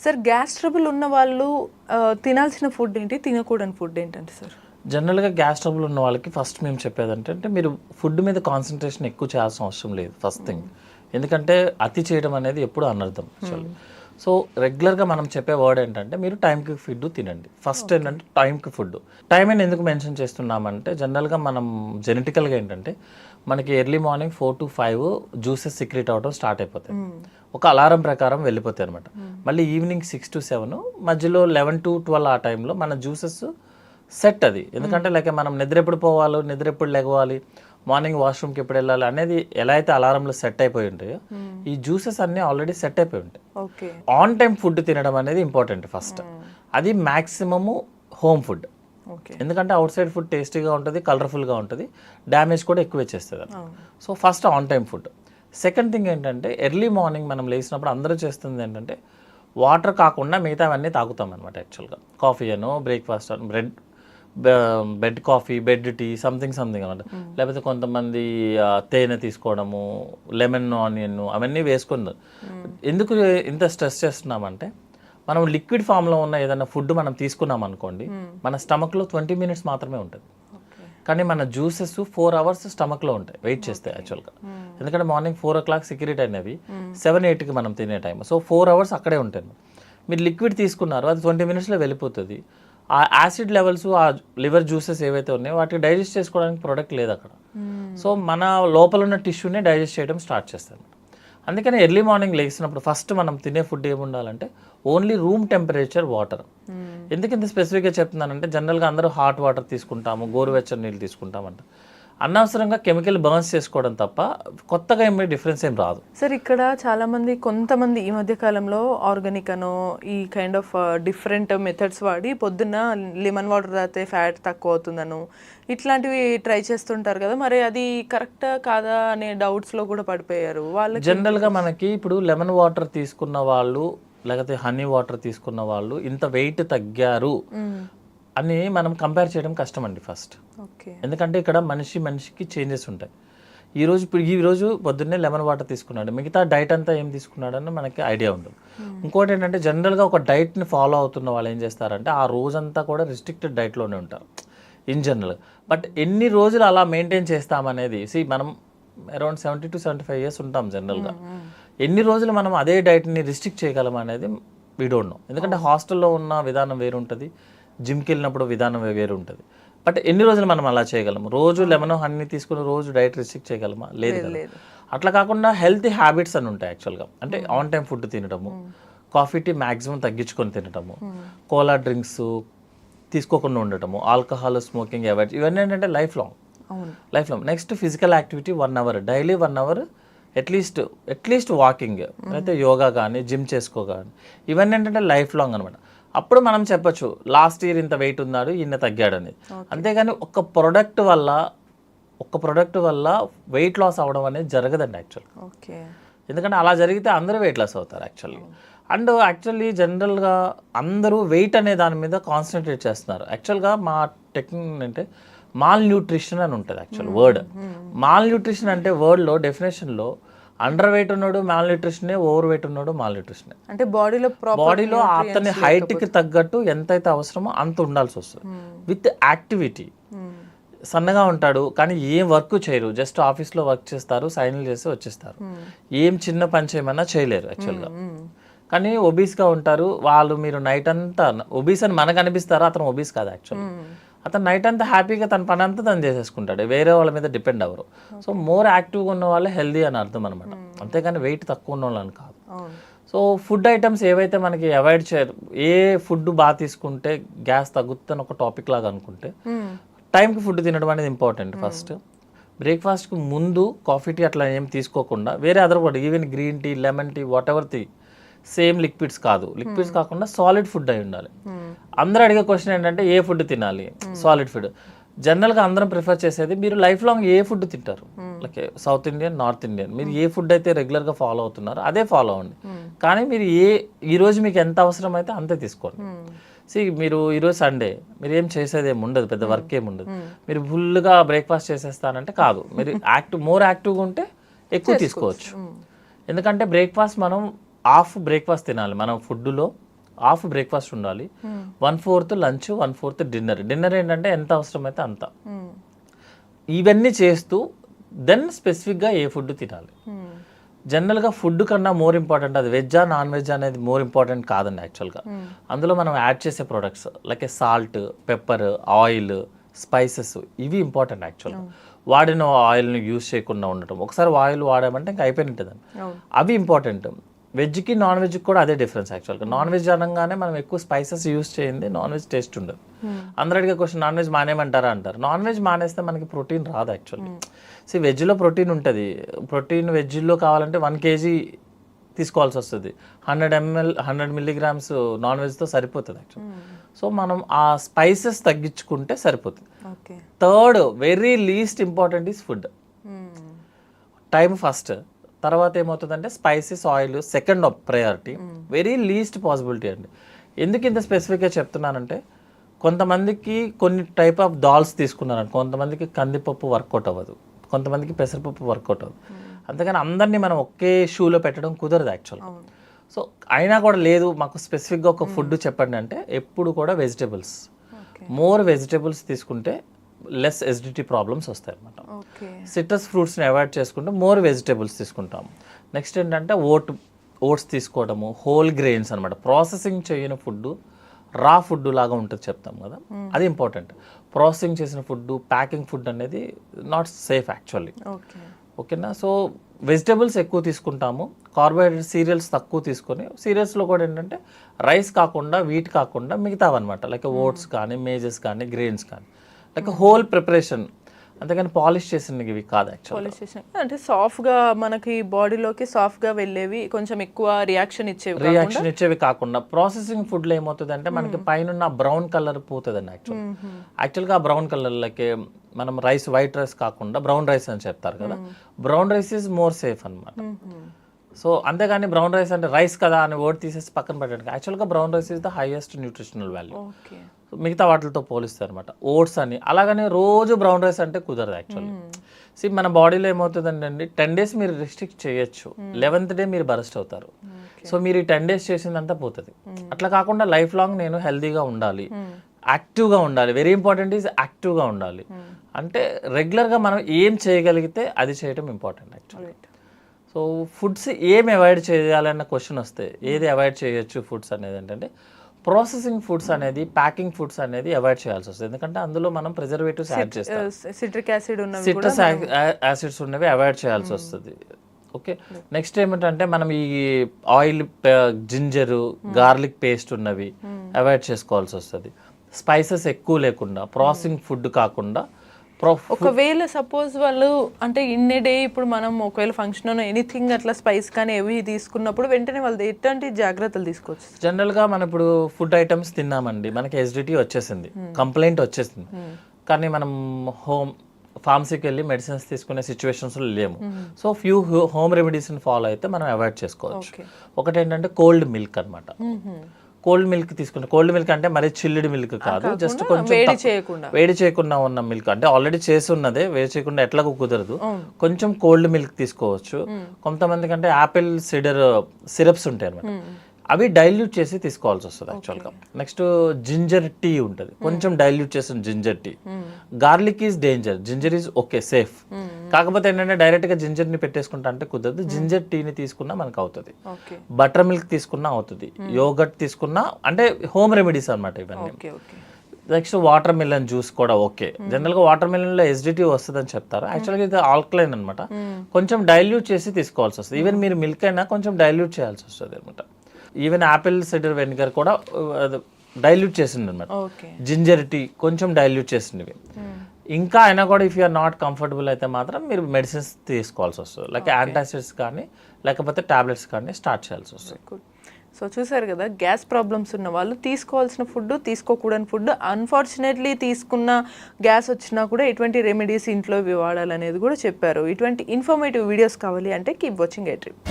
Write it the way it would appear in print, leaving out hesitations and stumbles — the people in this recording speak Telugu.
సార్ గ్యాస్ ట్రబుల్ ఉన్న వాళ్ళు తినాల్సిన ఫుడ్ ఏంటి, తినకూడని ఫుడ్ ఏంటంటే సార్? జనరల్గా గ్యాస్ ట్రబుల్ ఉన్న వాళ్ళకి ఫస్ట్ మేము చెప్పేది అంటే మీరు ఫుడ్ మీద కాన్సన్ట్రేషన్ ఎక్కువ చేయాల్సిన అవసరం లేదు ఫస్ట్ థింగ్. ఎందుకంటే అతి చేయడం అనేది ఎప్పుడు అనర్థం యాక్చువల్లీ. సో రెగ్యులర్గా మనం చెప్పే వర్డ్ ఏంటంటే మీరు టైంకి ఫుడ్ తినండి. ఫస్ట్ ఏంటంటే టైంకి ఫుడ్. టైం అని ఎందుకు మెన్షన్ చేస్తున్నామంటే జనరల్గా మనం జెనెటికల్గా ఏంటంటే మనకి early morning 4 to 5 juices secret అవడం స్టార్ట్ అయిపోతాయి. ఒక అలారం ప్రకారం వెళ్ళిపోతాయి అనమాట. మళ్ళీ ఈవినింగ్ 6 to 7 మధ్యలో 11 to 12 ఆ టైంలో మన జ్యూసెస్ సెట్ అది. ఎందుకంటే లైక్ మనం నిద్ర ఎప్పుడు పోవాలి, నిద్ర ఎప్పుడు లెగవాలి, మార్నింగ్ వాష్రూమ్కి ఎప్పుడు వెళ్ళాలి అనేది ఎలా అయితే అలారంలో సెట్ అయిపోయి ఉంటాయో ఈ జ్యూసెస్ అన్నీ ఆల్రెడీ సెట్ అయిపోయి ఉంటాయి. ఆన్ టైం ఫుడ్ తినడం అనేది ఇంపార్టెంట్ ఫస్ట్. అది మ్యాక్సిమము హోమ్ ఫుడ్. ఎందుకంటే అవుట్ సైడ్ ఫుడ్ టేస్టీగా ఉంటుంది, కలర్ఫుల్గా ఉంటుంది, డ్యామేజ్ కూడా ఎక్కువ వచ్చేస్తుంది. So first on time food. Second thing ఏంటంటే ఎర్లీ మార్నింగ్ మనం లేచినప్పుడు అందరూ చేస్తుంది ఏంటంటే వాటర్ కాకుండా మిగతావన్నీ తాగుతాం అనమాట. యాక్చువల్గా కాఫీ అనో బ్రేక్ఫాస్ట్ అనో bed coffee, bed tea, something అనమాట. లేకపోతే కొంతమంది తేనె తీసుకోవడము, లెమన్, ఆనియన్ అవన్నీ వేసుకున్నారు. ఎందుకు ఇంత స్ట్రెస్ చేస్తున్నామంటే మనం లిక్విడ్ ఫామ్లో ఉన్న ఏదైనా ఫుడ్ మనం తీసుకున్నాం అనుకోండి మన స్టమక్లో 20 minutes మాత్రమే ఉంటుంది. కానీ మన జ్యూసెస్ 4 hours స్టమక్లో ఉంటాయి వెయిట్ చేస్తే యాక్చువల్గా. ఎందుకంటే మార్నింగ్ 4 o'clock సీక్రెట్ అయినవి 7-8కి మనం తినే టైం. సో 4 hours అక్కడే ఉంటాయి. మీరు లిక్విడ్ తీసుకున్నారు అది 20 minutesలో వెళ్ళిపోతుంది. ఆ యాసిడ్ లెవెల్స్, ఆ లివర్ జ్యూసెస్ ఏవైతే ఉన్నాయో వాటికి డైజెస్ట్ చేసుకోవడానికి ప్రొడక్ట్ లేదు అక్కడ. సో మన లోపల ఉన్న టిష్యూనే డైజెస్ట్ చేయడం స్టార్ట్ చేస్తాను. అందుకని ఎర్లీ మార్నింగ్ లేచినప్పుడు ఫస్ట్ మనం తినే ఫుడ్ ఏముండాలంటే ఓన్లీ రూమ్ టెంపరేచర్ వాటర్. ఎందుకు ఇంత స్పెసిఫిక్గా చెప్తున్నానంటే జనరల్గా అందరూ హాట్ వాటర్ తీసుకుంటాము, గోరువెచ్చని నీళ్ళు తీసుకుంటామంట. అనవసరంగా కెమికల్ బర్న్స్ చేసుకోవడం తప్ప కొత్తగా ఏమి డిఫరెన్స్ ఏం రాదు. సార్ ఇక్కడ చాలామంది కొంతమంది ఈ మధ్య కాలంలో ఆర్గానిక్ అనో ఈ కైండ్ ఆఫ్ డిఫరెంట్ మెథడ్స్ వాడి పొద్దున్న లెమన్ వాటర్ తాగితే ఫ్యాట్ తక్కువ అవుతుందను ఇట్లాంటివి ట్రై చేస్తుంటారు కదా, మరి అది కరెక్టా కాదా అనే డౌట్స్లో కూడా పడిపోయారు వాళ్ళు. జనరల్గా మనకి ఇప్పుడు లెమన్ వాటర్ తీసుకున్న వాళ్ళు లేకపోతే హనీ వాటర్ తీసుకున్న వాళ్ళు ఇంత వెయిట్ తగ్గారు అని మనం కంపేర్ చేయడం కష్టం అండి ఫస్ట్. ఎందుకంటే ఇక్కడ మనిషికి చేంజెస్ ఉంటాయి. ఈరోజు పొద్దున్నే లెమన్ వాటర్ తీసుకున్నాడు, మిగతా డైట్ అంతా ఏం తీసుకున్నాడని మనకి ఐడియా ఉండదు. ఇంకోటి ఏంటంటే జనరల్గా ఒక డైట్ని ఫాలో అవుతున్న వాళ్ళు ఏం చేస్తారంటే ఆ రోజంతా కూడా రిస్ట్రిక్టెడ్ డైట్లోనే ఉంటారు ఇన్ జనరల్. బట్ ఎన్ని రోజులు అలా మెయింటైన్ చేస్తామనేది మనం అరౌండ్ 70 to 75 years ఉంటాం జనరల్గా. ఎన్ని రోజులు మనం అదే డైట్ని రిస్ట్రిక్ట్ చేయగలం అనేది వీ డోంట్ నో. ఎందుకంటే హాస్టల్లో ఉన్న విధానం వేరు ఉంటుంది, జిమ్కి వెళ్ళినప్పుడు విధానం వేరు ఉంటుంది. బట్ ఎన్ని రోజులు మనం అలా చేయగలము? రోజు లెమన్ హనీ తీసుకుని రోజు డైట్ రిస్ట్రిక్ట్ చేయగలమా? లేదు కదా. అట్లా కాకుండా హెల్తీ హ్యాబిట్స్ అని ఉంటాయి యాక్చువల్గా. అంటే ఆన్ టైం ఫుడ్ తినడము, కాఫీ టీ మ్యాక్సిమం తగ్గించుకొని తినడము, కోలా డ్రింక్స్ తీసుకోకుండా ఉండటము, ఆల్కహాల్, స్మోకింగ్ అవాయిడ్, ఇవన్నీ ఏంటంటే life long. Next physical activity 1 hour, daily 1 hour at least walking, అయితే యోగా కానీ జిమ్ చేసుకోగాని, ఇవన్నీ ఏంటంటే లైఫ్ లాంగ్ అనమాట. అప్పుడు మనం చెప్పొచ్చు లాస్ట్ ఇయర్ ఇంత వెయిట్ ఉన్నాడు ఈయన తగ్గాడు అనేది. అంతేగాని ఒక్క ప్రోడక్ట్ వల్ల వెయిట్ లాస్ అవ్వడం అనేది జరగదండి యాక్చువల్గా. ఎందుకంటే అలా జరిగితే అందరూ వెయిట్ లాస్ అవుతారు యాక్చువల్లీ. అండ్ యాక్చువల్లీ జనరల్గా అందరూ వెయిట్ అనే దాని మీద కాన్సన్ట్రేట్ చేస్తున్నారు. యాక్చువల్గా మా టెక్నిక్ అంటే మాల్ న్యూట్రిషన్ అని ఉంటుంది యాక్చువల్ వర్డ్. మాల్ న్యూట్రిషన్ అంటే వర్డ్లో డెఫినేషన్లో అండర్ వెయిట్ ఉన్నాడు మాల్ న్యూట్రిషనే, ఓవర్ వెయిట్ ఉన్నాడు మాల్ న్యూట్రిషనే. అంటే బాడీలో అతని హైట్కి తగ్గట్టు ఎంతైతే అవసరమో అంత ఉండాల్సి వస్తుంది. With activity. సన్నగా ఉంటాడు కానీ ఏం వర్క్ చేయరు, జస్ట్ ఆఫీస్లో వర్క్ చేస్తారు, సైన్లు చేసి వచ్చేస్తారు, ఏం చిన్న పని చేయమన్నా చేయలేరు యాక్చువల్గా. కానీ ఒబీస్గా ఉంటారు వాళ్ళు. మీరు నైట్ అంతా ఒబీస్ అని మనకు అనిపిస్తారా, అతను ఒబీస్ కాదు యాక్చువల్లీ. అతను నైట్ అంతా హ్యాపీగా తన పని అంతా తను చేసేసుకుంటాడు, వేరే వాళ్ళ మీద డిపెండ్ అవ్వరు. సో మోర్ యాక్టివ్గా ఉన్న వాళ్ళే హెల్దీ అని అర్థం అనమాట, అంతేగాని వెయిట్ తక్కువ ఉన్న వాళ్ళని కాదు. సో ఫుడ్ ఐటమ్స్ ఏవైతే మనకి అవాయిడ్ చేయరు, ఏ ఫుడ్ బాగా తీసుకుంటే గ్యాస్ తగ్గుతుందని ఒక టాపిక్ లాగా అనుకుంటే టైంకి ఫుడ్ తినడం అనేది ఇంపార్టెంట్. ఫస్ట్ బ్రేక్ఫాస్ట్కి ముందు కాఫీ టీ అట్లా ఏం తీసుకోకుండా వేరే other food, even green tea, lemon tea, whatever tea, same liquids కాకుండా సాలిడ్ ఫుడ్ అయి ఉండాలి. అందరూ అడిగే క్వశ్చన్ ఏంటంటే ఏ ఫుడ్ తినాలి? Solid food. జనరల్గా అందరం ప్రిఫర్ చేసేది మీరు లైఫ్ లాంగ్ ఏ ఫుడ్ తింటారు, like South Indian, North Indian, మీరు ఏ ఫుడ్ అయితే రెగ్యులర్గా ఫాలో అవుతున్నారో అదే ఫాలో అవ్వండి. కానీ మీరు ఈరోజు మీకు ఎంత అవసరం అయితే అంతే తీసుకోండి. మీరు ఈరోజు సండే మీరు ఏం చేసేది ఏమి ఉండదు, పెద్ద వర్క్ ఏమి ఉండదు, మీరు ఫుల్గా బ్రేక్ఫాస్ట్ చేసేస్తానంటే కాదు. మీరు మోర్ యాక్టివ్గా ఉంటే ఎక్కువ తీసుకోవచ్చు. ఎందుకంటే బ్రేక్ఫాస్ట్ మనం హాఫ్ బ్రేక్ఫాస్ట్ తినాలి మనం ఫుడ్లో, హాఫ్ బ్రేక్ఫాస్ట్ ఉండాలి, 1/4 లంచ్, 1/4 డిన్నర్. డిన్నర్ ఏంటంటే ఎంత అవసరమైతే అంత. ఇవన్నీ చేస్తూ దెన్ స్పెసిఫిక్గా ఏ ఫుడ్ తినాలి. జనరల్గా ఫుడ్ కన్నా మోర్ ఇంపార్టెంట్ అది వెజ్జా నాన్ వెజ్ అనేది మోర్ ఇంపార్టెంట్ కాదండి యాక్చువల్గా. అందులో మనం యాడ్ చేసే products like salt, pepper, oil, spices ఇవి ఇంపార్టెంట్ యాక్చువల్గా. వాడిన ఆయిల్ని యూజ్ చేయకుండా ఉండటం, ఒకసారి ఆయిల్ వాడామంటే ఇంకా అయిపోయినట్టుందండి, అవి ఇంపార్టెంట్. వెజ్కి నాన్ వెజ్కి కూడా అదే డిఫరెన్స్ యాక్చువల్గా. నాన్ వెజ్ అనగానే మనం ఎక్కువ స్పైసెస్ యూజ్ చేయండి, నాన్ వెజ్ టేస్ట్ ఉండదు. అందరూ అడిగే క్వశ్చన్ నాన్ వెజ్ మానేయమంటారా అంటారు. నాన్ వెజ్ మానేస్తే మనకి ప్రోటీన్ రాదు యాక్చువల్లీ. వెజ్లో ప్రోటీన్ ఉంటుంది. ప్రోటీన్ వెజ్లో కావాలంటే 1 kg తీసుకోవాల్సి వస్తుంది. 100 milligrams నాన్ వెజ్తో సరిపోతుంది యాక్చువల్లీ. సో మనం ఆ స్పైసెస్ తగ్గించుకుంటే సరిపోతుంది. Third very least important is food. Time first, తర్వాత ఏమవుతుందంటే spices, oil second priority, very least possibility అండి. ఎందుకు ఇంత స్పెసిఫిక్గా చెప్తున్నానంటే కొంతమందికి కొన్ని టైప్ ఆఫ్ దాల్స్ తీసుకున్నారండి, కొంతమందికి కందిపప్పు వర్కౌట్ అవ్వదు, కొంతమందికి పెసరపప్పు వర్కౌట్ అవ్వదు. అంతేగాని అందరినీ మనం ఒకే షూలో పెట్టడం కుదరదు యాక్చువల్గా. సో అయినా కూడా లేదు మాకు స్పెసిఫిక్గా ఒక ఫుడ్ చెప్పండి అంటే ఎప్పుడు కూడా వెజిటేబుల్స్, మోర్ వెజిటేబుల్స్ తీసుకుంటే లెస్ ఎసిడిటీ ప్రాబ్లమ్స్ వస్తాయి అన్నమాట. సిట్రస్ ఫ్రూట్స్ని అవాయిడ్ చేసుకుంటే మోర్ వెజిటేబుల్స్ తీసుకుంటాము. నెక్స్ట్ ఏంటంటే ఓట్స్ తీసుకోవడము, హోల్ గ్రెయిన్స్ అనమాట. ప్రాసెసింగ్ చేయని ఫుడ్ రా ఫుడ్ లాగా ఉంటుంది చెప్తాం కదా, అది ఇంపార్టెంట్. ప్రాసెసింగ్ చేసిన ఫుడ్, ప్యాకింగ్ ఫుడ్ అనేది నాట్ సేఫ్ యాక్చువల్లీ. ఓకేనా. సో వెజిటేబుల్స్ ఎక్కువ తీసుకుంటాము, కార్బోహైడ్రేట్ సీరియల్స్ తక్కువ తీసుకొని, సీరియల్స్లో కూడా ఏంటంటే రైస్ కాకుండా వీట్ కాకుండా మిగతావన్నమాట, లైక్ ఓట్స్ కానీ మేజెస్ కానీ గ్రెయిన్స్ కానీ, లైక్ హోల్ ప్రిపరేషన్. అంతేగాని పాలిష్ చేసినవి కాదు యాక్చువల్లీ. పాలిష్ చేసిన అంటే సాఫ్ట్గా మనకి బాడీలోకి సాఫ్ట్గా వెళ్ళేవి, కొంచెం ఎక్కువ రియాక్షన్ ఇచ్చేవి కాకుండా ప్రాసెసింగ్ ఫుడ్లో ఏమవుతుంది అంటే మనకి పైన బ్రౌన్ కలర్ పోతుందండి యాక్చువల్గా. ఆ బ్రౌన్ కలర్ లైక్ మనం రైస్, వైట్ రైస్ కాకుండా బ్రౌన్ రైస్ అని చెప్తారు కదా, brown rice is more safe అనమాట. సో అంతేగాని బ్రౌన్ రైస్ అంటే రైస్ కదా అని వర్డ్ తీసేసి పక్కన పెట్టడానికి, యాక్చువల్గా brown rice is the highest nutritional value మిగతా వాటితో పోలిస్తారు అనమాట. ఓట్స్ అని అలాగనే రోజు బ్రౌన్ రైస్ అంటే కుదరదు యాక్చువల్లీ. మన బాడీలో ఏమవుతుందండి 10 days మీరు రిస్ట్రిక్ట్ చేయొచ్చు, 11th day మీరు బరస్ట్ అవుతారు. సో మీరు ఈ 10 days చేసిందంతా పోతుంది. అట్లా కాకుండా లైఫ్ లాంగ్ నేను హెల్తీగా ఉండాలి, యాక్టివ్గా ఉండాలి. వెరీ ఇంపార్టెంట్ ఈజ్ యాక్టివ్గా ఉండాలి. అంటే రెగ్యులర్గా మనం ఏం చేయగలిగితే అది చేయడం ఇంపార్టెంట్ యాక్చువల్లీ. సో ఫుడ్స్ ఏం అవాయిడ్ చేయాలన్న క్వశ్చన్ వస్తే ఏది అవాయిడ్ చేయొచ్చు ఫుడ్స్ అనేది ఏంటంటే ప్రాసెసింగ్ ఫుడ్స్ అనేది, ప్యాకింగ్ ఫుడ్స్ అనేది అవాయిడ్ చేయాల్సి వస్తుంది. ఎందుకంటే అందులో మనం ప్రిజర్వేటివ్స్ యాడ్ చేస్తాం, సిట్రిక్ యాసిడ్ ఉన్నవి, సిట్రస్ యాసిడ్స్ ఉన్నవి అవాయిడ్ చేయాల్సి వస్తుంది. ఓకే. నెక్స్ట్ ఏమిటంటే మనం ఈ ఆయిల్, జింజరు, గార్లిక్ పేస్ట్ ఉన్నవి అవాయిడ్ చేసుకోవాల్సి వస్తుంది. స్పైసెస్ ఎక్కువ లేకుండా, ప్రాసెసింగ్ ఫుడ్ కాకుండా. ఒకవేళ సపోజ్ వాళ్ళు అంటే ఇన్నే డే ఇప్పుడు మనం ఒకవేళ ఫంక్షన్ ఎనీథింగ్ అట్లా స్పైస్ కానీ ఏవి తీసుకున్నప్పుడు వెంటనే వాళ్ళు ఎట్లాంటి జాగ్రత్తలు తీసుకోవచ్చు? జనరల్గా మనం ఇప్పుడు ఫుడ్ ఐటమ్స్ తిన్నామండి, మనకి ఎసిడిటీ వచ్చేసింది, కంప్లైంట్ వచ్చేసింది, కానీ మనం ఫార్మసీకి వెళ్ళి మెడిసిన్స్ తీసుకునే సిచ్యువేషన్స్లో లేము. సో ఫ్యూ హోమ్ రెమెడీస్ని ఫాలో అయితే మనం అవాయిడ్ చేసుకోవచ్చు. ఒకటి ఏంటంటే కోల్డ్ మిల్క్ అనమాట. కోల్డ్ మిల్క్ తీసుకుంటే, కోల్డ్ మిల్క్ అంటే మరి చిల్లుడి మిల్క్ కాదు, జస్ట్ కొంచెం వేడి చేయకుండా ఉన్న మిల్క్. అంటే ఆల్రెడీ చేసి ఉన్నదే వేడి చేయకుండా ఎట్లాగో కుదరదు, కొంచెం కోల్డ్ మిల్క్ తీసుకోవచ్చు. కొంతమందికి అంటే యాపిల్ సిడర్ సిరప్స్ ఉంటాయి అనమాట, అవి డైల్యూట్ చేసి తీసుకోవాల్సి వస్తుంది యాక్చువల్గా. నెక్స్ట్ జింజర్ టీ ఉంటుంది, కొంచెం డైల్యూట్ చేసిన ginger tea. Garlic is danger, ginger is okay safe. కాకపోతే ఏంటంటే డైరెక్ట్గా జింజర్ని పెట్టేసుకుంటా అంటే కుదరదు, జింజర్ టీని తీసుకున్నా మనకు అవుతుంది. బటర్ మిల్క్ తీసుకున్నా అవుతుంది, యోగర్ట్ తీసుకున్నా, అంటే హోమ్ రెమెడీస్ అనమాట ఇవన్నీ. నెక్స్ట్ వాటర్ మిలన్ జ్యూస్ కూడా ఓకే. జనరల్గా వాటర్ మిలన్లో ఎసిడిటీ వస్తుంది అని చెప్తారు, యాక్చువల్గా ఇది ఆల్కలైన్ అనమాట, కొంచెం డైల్యూట్ చేసి తీసుకోవాల్సి వస్తుంది. ఈవెన్ మీరు మిల్క్ అయినా కొంచెం డైల్యూట్ చేయాల్సి వస్తుంది అనమాట. ఈవెన్ యాపిల్ సిడర్ వెనిగర్ కూడా డైల్యూట్ చేసింది అనమాట. జింజర్ టీ కొంచెం డైల్యూట్ చేసినవి. ఇంకా అయినా కూడా ఇఫ్ యూఆర్ నాట్ కంఫర్టబుల్ అయితే మాత్రం మీరు మెడిసిన్స్ తీసుకోవాల్సి వస్తుంది, లైక్ యాంటాసిడ్స్ కానీ లేకపోతే టాబ్లెట్స్ కానీ స్టార్ట్ చేయాల్సి వస్తుంది. సో చూసారు కదా, గ్యాస్ ప్రాబ్లమ్స్ ఉన్న వాళ్ళు తీసుకోవాల్సిన ఫుడ్, తీసుకోకూడని ఫుడ్, అన్ఫార్చునేట్లీ తీసుకున్న గ్యాస్ వచ్చినా కూడా ఎటువంటి రెమెడీస్ ఇంట్లో వాడాలనేది కూడా చెప్పారు. ఇటువంటి ఇన్ఫర్మేటివ్ వీడియోస్ కావాలి అంటే కీప్ వాచింగ్ ఏ ట్రిప్.